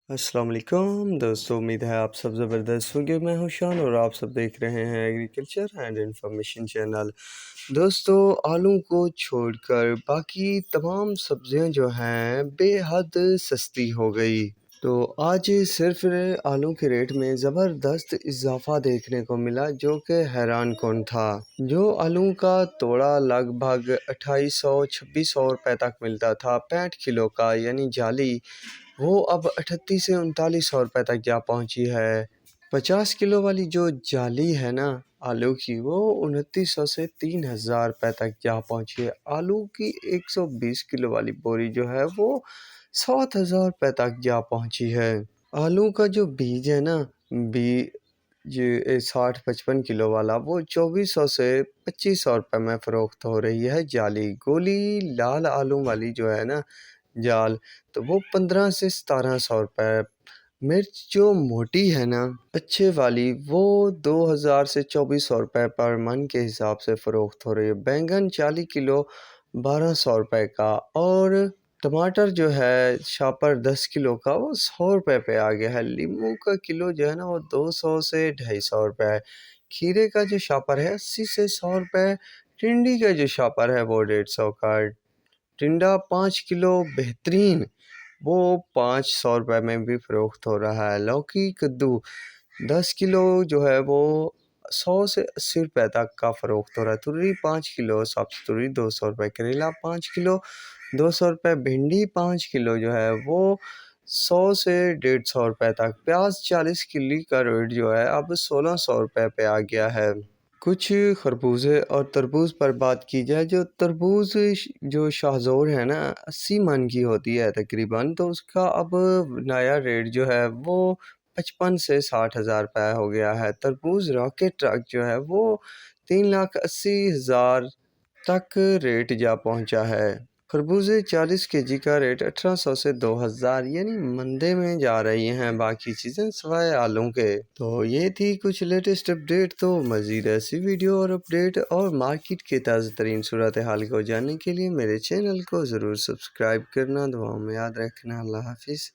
अस्सलाम वालेकुम दोस्तों, उम्मीद है आप सब ज़बरदस्त होंगे। मैं हूं शान और आप सब देख रहे हैं एग्रीकल्चर एंड इंफॉर्मेशन चैनल। दोस्तों, आलू को छोड़कर बाकी तमाम सब्जियां जो हैं बेहद सस्ती हो गई। तो आज सिर्फ आलू के रेट में ज़बरदस्त इजाफा देखने को मिला, जो कि हैरान कौन था। जो आलू का तोड़ा लगभग 2800-2600 रुपए तक मिलता था 65 किलो का, यानी जाली, वो अब 38 से 3900 रुपए तक जा पहुंची है। 50 किलो वाली जो जाली है ना आलू की, वो 2900 से 3000 रुपए तक जा पहुंची है। आलू की 120 किलो वाली बोरी जो है वो 7000 रुपए तक जा पहुंची है। आलू का जो बीज है ना, ये 60-55 किलो वाला, वो 2400 से 2500 रुपए में फरोख्त हो रही है। जाली गोली लाल आलू वाली जो है ना जाल, तो वो 15 से 1700 रुपए। मिर्च जो मोटी है ना अच्छे वाली, वो 2000 से 2400 रुपए पर मन के हिसाब से फरोख्त हो रही है। बैंगन 40 किलो 1200 रुपए का, और टमाटर जो है शापर 10 किलो का, वो 100 रुपए पे आ गया है। लीमू का किलो जो है ना वो 200 से 250 रुपए। खीरे का जो शापर है 80 से 100 रुपए। टिंडी का जो शापर है वो 150 का। टिंडा 5 किलो बेहतरीन, वो 500 रुपए में भी फरोख्त हो रहा है। लौकी कद्दू 10 किलो जो है वो 100 से 80 रुपए तक का फरोख्त हो रहा है। तुरई 5 किलो सब्ज तुरई 200 रुपए। करेला 5 किलो 200 रुपए। भिंडी 5 किलो जो है वो 100 से 150 रुपए तक। प्याज 40 किलो का रेट जो है अब 1600 रुपए पे आ गया है। कुछ खरबूजे और तरबूज पर बात की जाए, जो तरबूज जो शाहजोर है ना 80 मन की होती है तकरीबन, तो उसका अब नया रेट जो है वो 55 से 60 हज़ार रुपये हो गया है। तरबूज रॉकेट ट्रक जो है वो 3,80,000 तक रेट जा पहुंचा है। खरबूजे 40 केजी का रेट 1800 से 2000, यानी मंदे में जा रही हैं बाकी चीज़ें सिवाय आलू के। तो ये थी कुछ लेटेस्ट अपडेट। तो मज़ीद ऐसी वीडियो और अपडेट और मार्केट के ताज़ा तरीन सूरत हाल को जानने के लिए मेरे चैनल को ज़रूर सब्सक्राइब करना। दुआओं में याद रखना। अल्लाह हाफिज़।